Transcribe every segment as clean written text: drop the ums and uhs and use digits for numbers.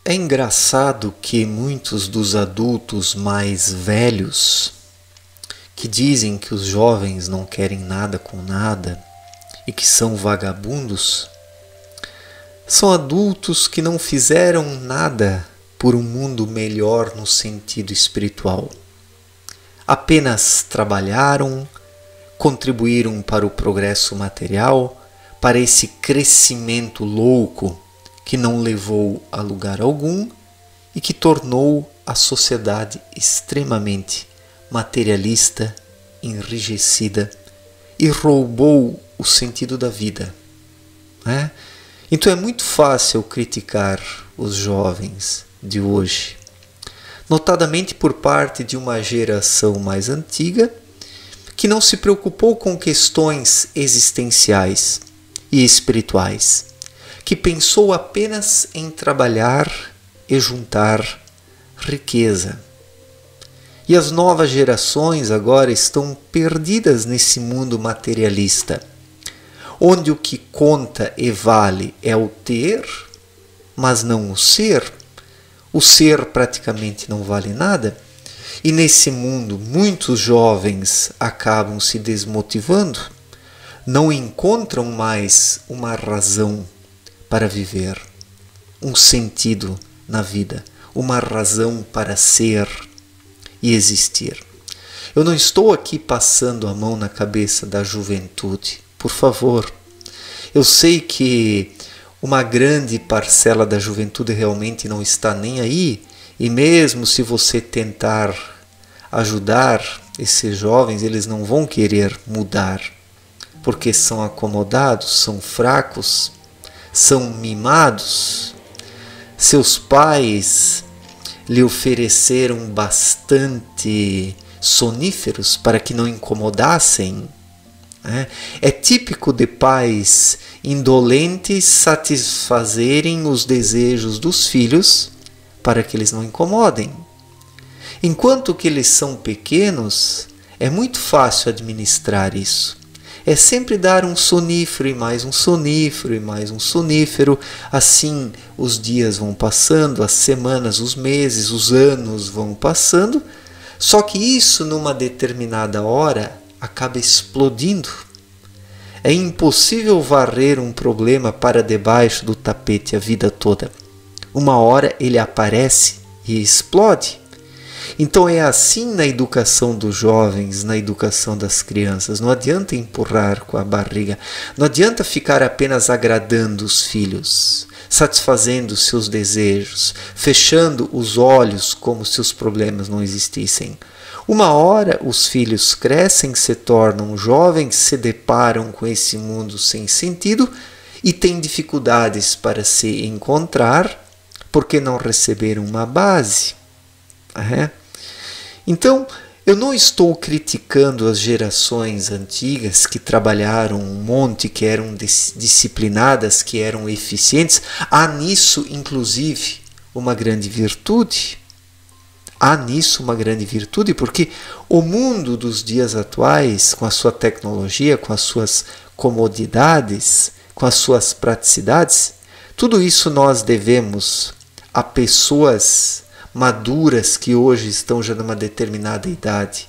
É engraçado que muitos dos adultos mais velhos, que dizem que os jovens não querem nada com nada e que são vagabundos, são adultos que não fizeram nada por um mundo melhor no sentido espiritual. Apenas trabalharam, contribuíram para o progresso material, para esse crescimento louco que não levou a lugar algum e que tornou a sociedade extremamente materialista, enrijecida e roubou o sentido da vida, né? Então é muito fácil criticar os jovens de hoje, notadamente por parte de uma geração mais antiga que não se preocupou com questões existenciais e espirituais, que pensou apenas em trabalhar e juntar riqueza. E as novas gerações agora estão perdidas nesse mundo materialista, onde o que conta e vale é o ter, mas não o ser. O ser praticamente não vale nada. E nesse mundo, muitos jovens acabam se desmotivando, não encontram mais uma razão para viver, um sentido na vida, uma razão para ser e existir. Eu não estou aqui passando a mão na cabeça da juventude, por favor. Eu sei que uma grande parcela da juventude realmente não está nem aí, e mesmo se você tentar ajudar esses jovens, eles não vão querer mudar, porque são acomodados, são fracos, são mimados. Seus pais lhe ofereceram bastante soníferos para que não incomodassem. É típico de pais indolentes satisfazerem os desejos dos filhos para que eles não incomodem. Enquanto que eles são pequenos, é muito fácil administrar isso. É sempre dar um sonífero e mais um sonífero e mais um sonífero. Assim os dias vão passando, as semanas, os meses, os anos vão passando. Só que isso numa determinada hora acaba explodindo. É impossível varrer um problema para debaixo do tapete a vida toda. Uma hora ele aparece e explode. Então é assim na educação dos jovens, na educação das crianças. Não adianta empurrar com a barriga, não adianta ficar apenas agradando os filhos, satisfazendo seus desejos, fechando os olhos como se os problemas não existissem. Uma hora os filhos crescem, se tornam jovens, se deparam com esse mundo sem sentido e têm dificuldades para se encontrar porque não receberam uma base. Então, eu não estou criticando as gerações antigas que trabalharam um monte, que eram disciplinadas, que eram eficientes. Há nisso, inclusive, uma grande virtude. Há nisso uma grande virtude, porque o mundo dos dias atuais, com a sua tecnologia, com as suas comodidades, com as suas praticidades, tudo isso nós devemos a pessoas maduras que hoje estão já numa determinada idade,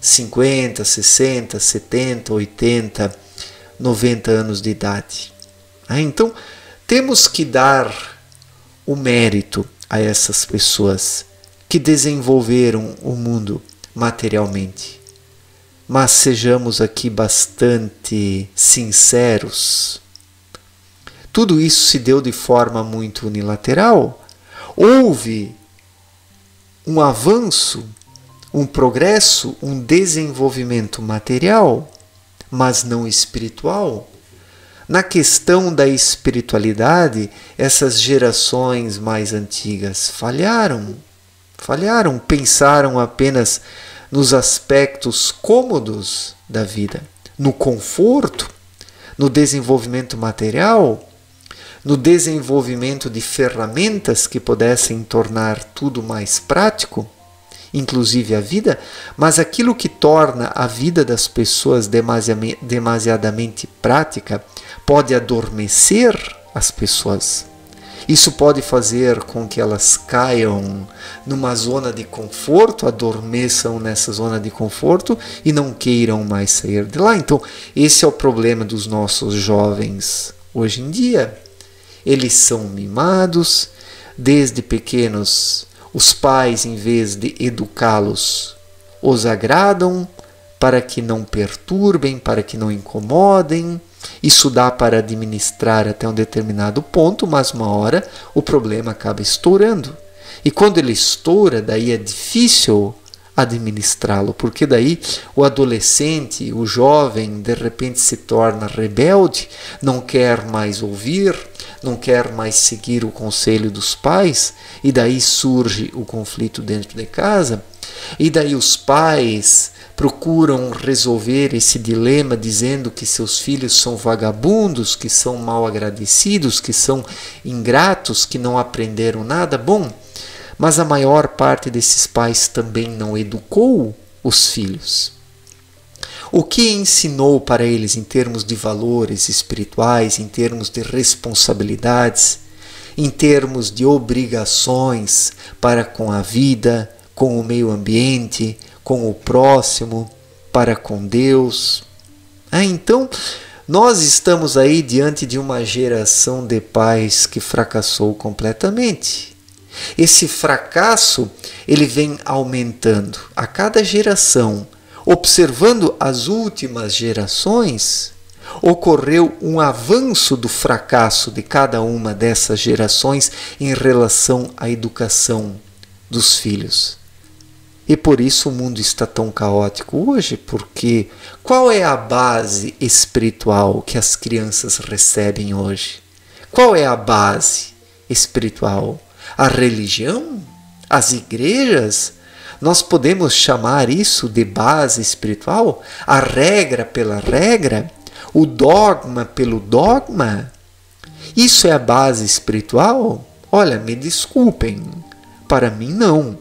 50, 60, 70, 80, 90 anos de idade. Então, temos que dar o mérito a essas pessoas que desenvolveram o mundo materialmente. Mas sejamos aqui bastante sinceros. Tudo isso se deu de forma muito unilateral. Houve um avanço, um progresso, um desenvolvimento material, mas não espiritual. Na questão da espiritualidade, essas gerações mais antigas falharam, pensaram apenas nos aspectos cômodos da vida, no conforto, no desenvolvimento material, no desenvolvimento de ferramentas que pudessem tornar tudo mais prático, inclusive a vida, mas aquilo que torna a vida das pessoas demasiadamente prática pode adormecer as pessoas Isso pode fazer com que elas caiam numa zona de conforto, adormeçam nessa zona de conforto e não queiram mais sair de lá. Então, esse é o problema dos nossos jovens hoje em dia. Eles são mimados, desde pequenos. Os pais, em vez de educá-los, os agradam para que não perturbem, para que não incomodem. Isso dá para administrar até um determinado ponto, mas uma hora o problema acaba estourando. E quando ele estoura, daí é difícil administrá-lo, porque daí o adolescente, o jovem, de repente se torna rebelde, não quer mais ouvir, não quer mais seguir o conselho dos pais, e daí surge o conflito dentro de casa, e daí os pais procuram resolver esse dilema dizendo que seus filhos são vagabundos, que são mal agradecidos, que são ingratos, que não aprenderam nada. Bom, mas a maior parte desses pais também não educou os filhos. O que ensinou para eles em termos de valores espirituais, em termos de responsabilidades, em termos de obrigações para com a vida, com o meio ambiente, com o próximo, para com Deus? Então, nós estamos aí diante de uma geração de pais que fracassou completamente. Esse fracasso, ele vem aumentando a cada geração. Observando as últimas gerações, ocorreu um avanço do fracasso de cada uma dessas gerações em relação à educação dos filhos. E por isso o mundo está tão caótico hoje, porque qual é a base espiritual que as crianças recebem hoje? Qual é a base espiritual? A religião? As igrejas? Nós podemos chamar isso de base espiritual? A regra pela regra? O dogma pelo dogma? Isso é a base espiritual? Olha, me desculpem, para mim não.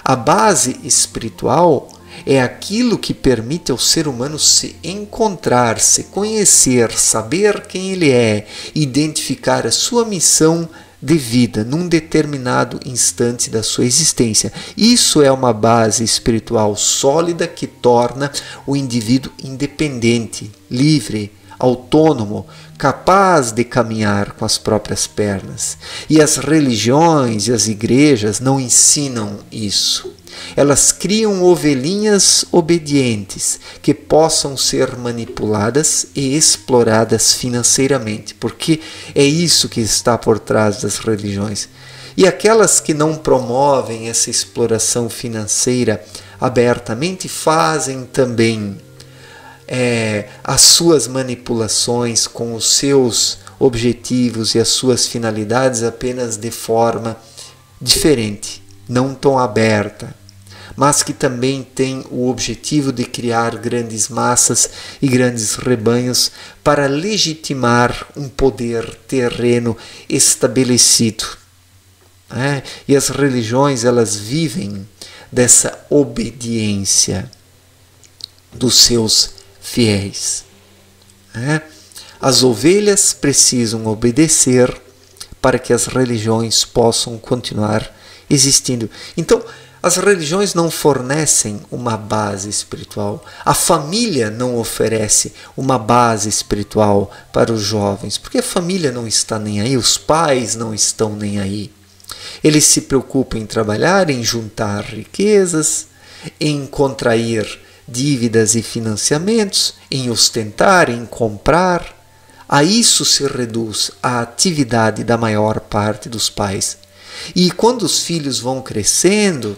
A base espiritual é aquilo que permite ao ser humano se encontrar, se conhecer, saber quem ele é, identificar a sua missão de vida num determinado instante da sua existência. Isso é uma base espiritual sólida que torna o indivíduo independente, livre, autônomo, capaz de caminhar com as próprias pernas. E as religiões e as igrejas não ensinam isso. Elas criam ovelhinhas obedientes que possam ser manipuladas e exploradas financeiramente, porque é isso que está por trás das religiões. E aquelas que não promovem essa exploração financeira abertamente fazem também as suas manipulações com os seus objetivos e as suas finalidades apenas de forma diferente, não tão aberta, mas que também tem o objetivo de criar grandes massas e grandes rebanhos para legitimar um poder terreno estabelecido. E as religiões, elas vivem dessa obediência dos seus fiéis. As ovelhas precisam obedecer para que as religiões possam continuar existindo. Então, as religiões não fornecem uma base espiritual. A família não oferece uma base espiritual para os jovens, porque a família não está nem aí, os pais não estão nem aí. Eles se preocupam em trabalhar, em juntar riquezas, em contrair dívidas e financiamentos, em ostentar, em comprar. A isso se reduz a atividade da maior parte dos pais. E quando os filhos vão crescendo,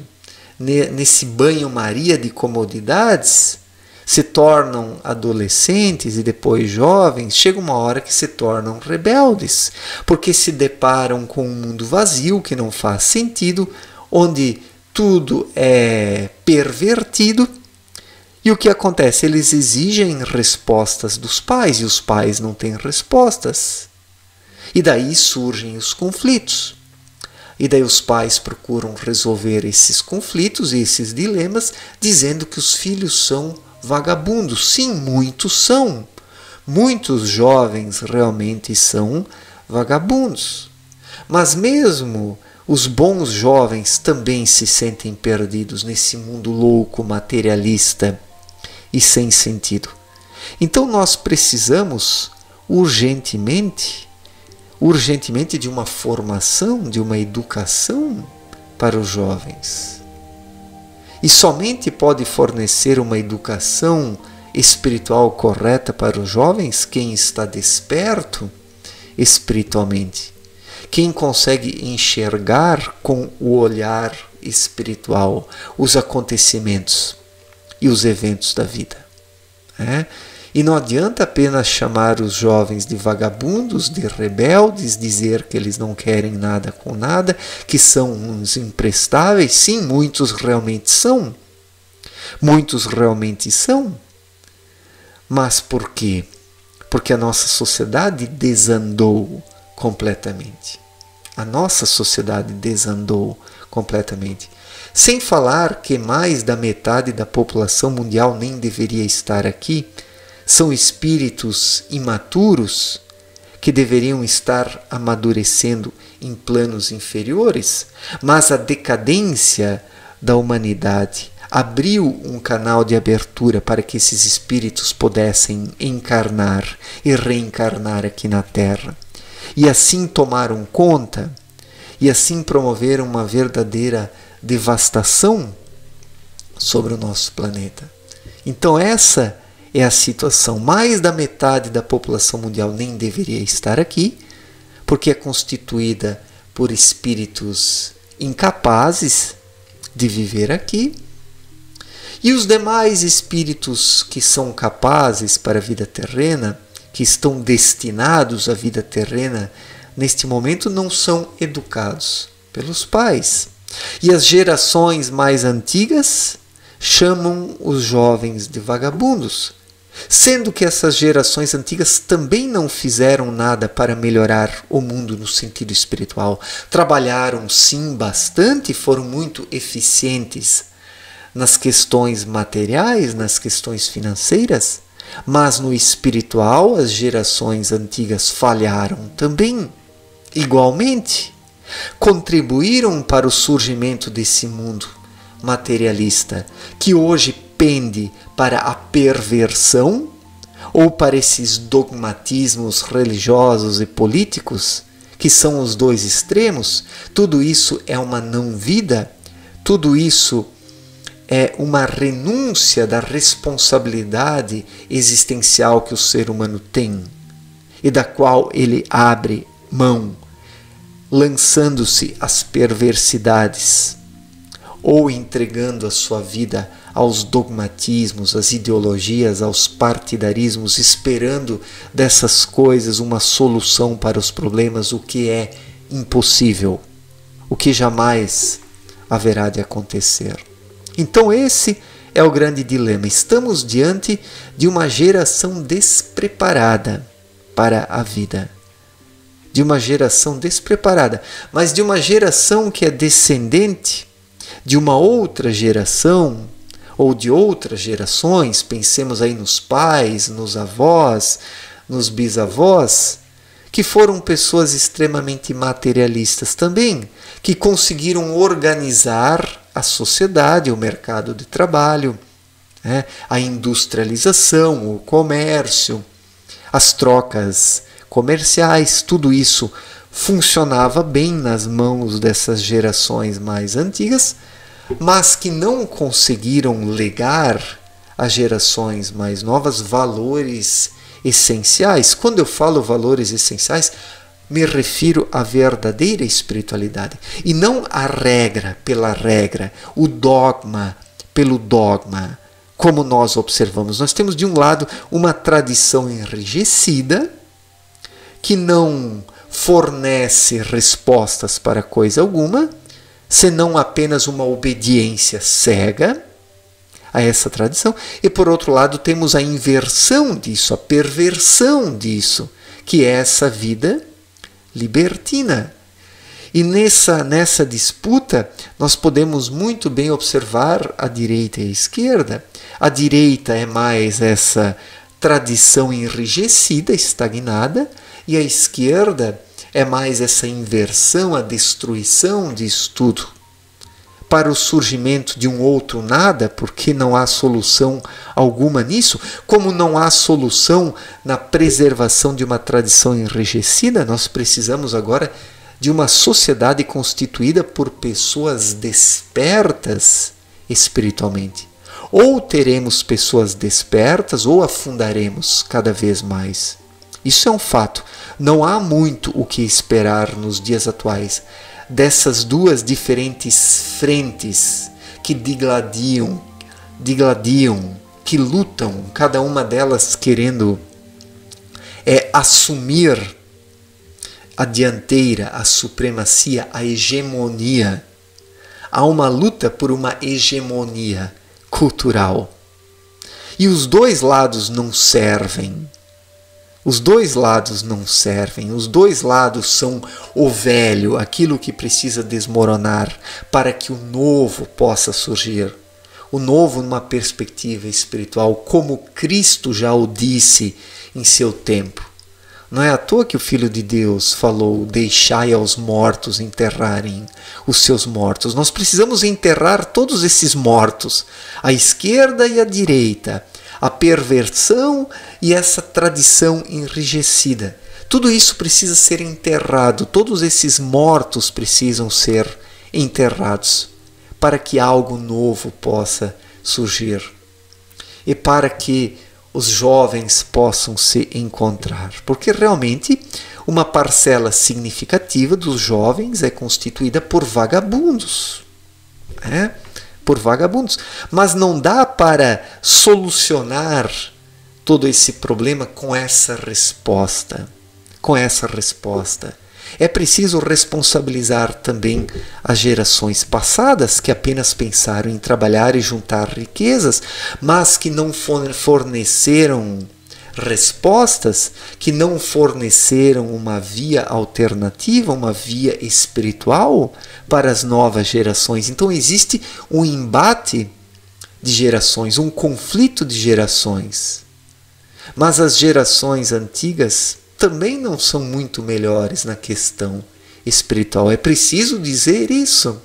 nesse banho-maria de comodidades, se tornam adolescentes e depois jovens, chega uma hora que se tornam rebeldes, porque se deparam com um mundo vazio que não faz sentido, onde tudo é pervertido. E o que acontece? Eles exigem respostas dos pais e os pais não têm respostas. E daí surgem os conflitos. E daí os pais procuram resolver esses conflitos e esses dilemas dizendo que os filhos são vagabundos. Sim, muitos são. Muitos jovens realmente são vagabundos. Mas mesmo os bons jovens também se sentem perdidos nesse mundo louco, materialista e sem sentido. Então nós precisamos urgentemente de uma formação, de uma educação para os jovens. E somente pode fornecer uma educação espiritual correta para os jovens quem está desperto espiritualmente, quem consegue enxergar com o olhar espiritual os acontecimentos e os eventos da vida. E não adianta apenas chamar os jovens de vagabundos, de rebeldes, dizer que eles não querem nada com nada, que são uns imprestáveis. Sim, muitos realmente são. Muitos realmente são. Mas por quê? Porque a nossa sociedade desandou completamente. A nossa sociedade desandou completamente. Sem falar que mais da metade da população mundial nem deveria estar aqui. São espíritos imaturos que deveriam estar amadurecendo em planos inferiores, mas a decadência da humanidade abriu um canal de abertura para que esses espíritos pudessem encarnar e reencarnar aqui na Terra. E assim tomaram conta, e assim promoveram uma verdadeira devastação sobre o nosso planeta. Então essa é a situação. Mais da metade da população mundial nem deveria estar aqui, porque é constituída por espíritos incapazes de viver aqui. E os demais espíritos que são capazes para a vida terrena, que estão destinados à vida terrena, neste momento não são educados pelos pais. E as gerações mais antigas chamam os jovens de vagabundos, sendo que essas gerações antigas também não fizeram nada para melhorar o mundo no sentido espiritual. Trabalharam sim bastante, foram muito eficientes nas questões materiais, nas questões financeiras, mas no espiritual as gerações antigas falharam também, igualmente. Contribuíram para o surgimento desse mundo materialista, que hoje pende para a perversão ou para esses dogmatismos religiosos e políticos, que são os dois extremos. Tudo isso é uma não-vida, tudo isso é uma renúncia da responsabilidade existencial que o ser humano tem e da qual ele abre mão, lançando-se às perversidades ou entregando a sua vida aos dogmatismos, às ideologias, aos partidarismos, esperando dessas coisas uma solução para os problemas, o que é impossível, o que jamais haverá de acontecer. Então esse é o grande dilema. Estamos diante de uma geração despreparada para a vida. De uma geração despreparada, mas de uma geração que é descendente de uma outra geração ou de outras gerações. Pensemos aí nos pais, nos avós, nos bisavós, que foram pessoas extremamente materialistas também, que conseguiram organizar a sociedade, o mercado de trabalho, a industrialização, o comércio, as trocas comerciais, tudo isso funcionava bem nas mãos dessas gerações mais antigas, mas que não conseguiram legar às gerações mais novas valores essenciais. Quando eu falo valores essenciais, me refiro à verdadeira espiritualidade e não a regra pela regra, o dogma pelo dogma, como nós observamos. Nós temos de um lado uma tradição enrijecida que não fornece respostas para coisa alguma, senão apenas uma obediência cega a essa tradição. E por outro lado temos a inversão disso, a perversão disso, que é essa vida libertina. E nessa disputa nós podemos muito bem observar a direita e a esquerda. A direita é mais essa tradição enrijecida, estagnada, e a esquerda é mais essa inversão, a destruição disso tudo, para o surgimento de um outro nada, porque não há solução alguma nisso, como não há solução na preservação de uma tradição enrijecida, nós precisamos agora de uma sociedade constituída por pessoas despertas espiritualmente. Ou teremos pessoas despertas, ou afundaremos cada vez mais. Isso é um fato. Não há muito o que esperar nos dias atuais dessas duas diferentes frentes que digladiam, que lutam, cada uma delas querendo assumir a dianteira, a supremacia, a hegemonia. Há uma luta por uma hegemonia cultural. E os dois lados não servem. Os dois lados não servem. Os dois lados são o velho, aquilo que precisa desmoronar para que o novo possa surgir. O novo numa perspectiva espiritual, como Cristo já o disse em seu tempo. Não é à toa que o Filho de Deus falou: deixai aos mortos enterrarem os seus mortos. Nós precisamos enterrar todos esses mortos, à esquerda e à direita, a perversão e essa tradição enrijecida. Tudo isso precisa ser enterrado, todos esses mortos precisam ser enterrados para que algo novo possa surgir e para que os jovens possam se encontrar. Porque realmente uma parcela significativa dos jovens é constituída por vagabundos. Por vagabundos. Mas não dá para solucionar todo esse problema com essa resposta. É preciso responsabilizar também as gerações passadas que apenas pensaram em trabalhar e juntar riquezas, mas que não forneceram respostas, que não forneceram uma via alternativa, uma via espiritual para as novas gerações. Então existe um embate de gerações, um conflito de gerações. Mas as gerações antigas também não são muito melhores na questão espiritual. É preciso dizer isso.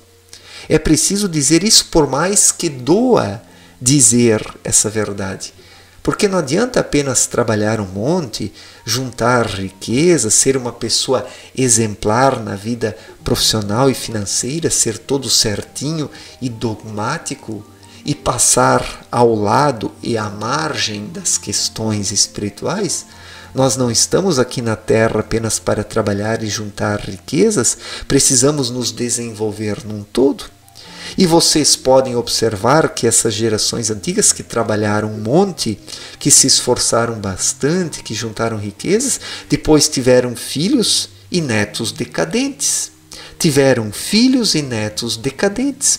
É preciso dizer isso, por mais que doa dizer essa verdade. Porque não adianta apenas trabalhar um monte, juntar riqueza, ser uma pessoa exemplar na vida profissional e financeira, ser todo certinho e dogmático e passar ao lado e à margem das questões espirituais. Nós não estamos aqui na Terra apenas para trabalhar e juntar riquezas, precisamos nos desenvolver num todo. E vocês podem observar que essas gerações antigas que trabalharam um monte, que se esforçaram bastante, que juntaram riquezas, depois tiveram filhos e netos decadentes.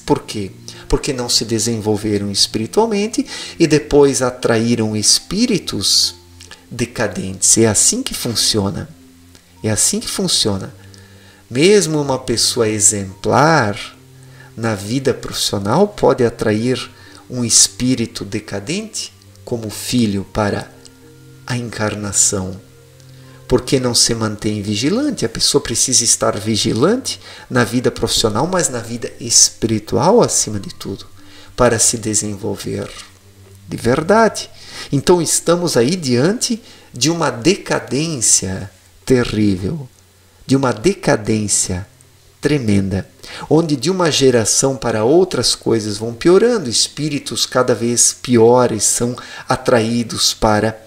Por quê? Porque não se desenvolveram espiritualmente e depois atraíram espíritos decadentes. É assim que funciona. Mesmo uma pessoa exemplar na vida profissional pode atrair um espírito decadente como filho para a encarnação. Porque não se mantém vigilante. A pessoa precisa estar vigilante na vida profissional, mas na vida espiritual acima de tudo, para se desenvolver de verdade. Então estamos aí diante de uma decadência terrível, de uma decadência tremenda, onde de uma geração para outras coisas vão piorando, espíritos cada vez piores são atraídos para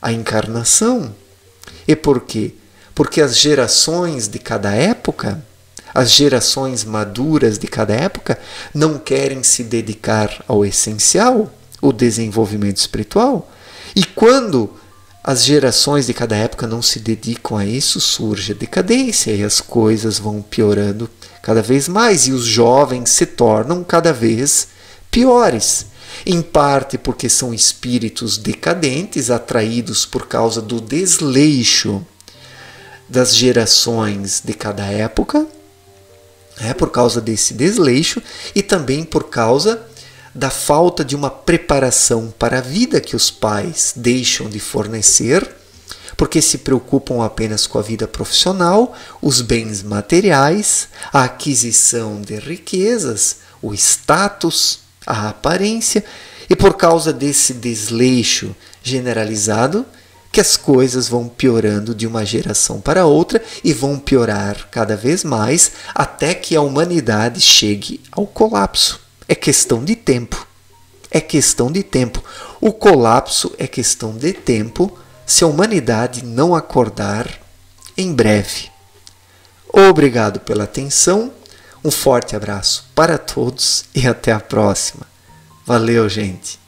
a encarnação. E por quê? Porque as gerações de cada época, as gerações maduras de cada época, não querem se dedicar ao essencial, o desenvolvimento espiritual. E quando as gerações de cada época não se dedicam a isso, surge a decadência e as coisas vão piorando cada vez mais e os jovens se tornam cada vez piores. Em parte porque são espíritos decadentes, atraídos por causa do desleixo das gerações de cada época, por causa desse desleixo e também por causa da falta de uma preparação para a vida que os pais deixam de fornecer, porque se preocupam apenas com a vida profissional, os bens materiais, a aquisição de riquezas, o status, a aparência, e por causa desse desleixo generalizado, que as coisas vão piorando de uma geração para outra e vão piorar cada vez mais até que a humanidade chegue ao colapso. É questão de tempo. É questão de tempo. O colapso é questão de tempo se a humanidade não acordar em breve. Obrigado pela atenção. Um forte abraço para todos e até a próxima. Valeu, gente!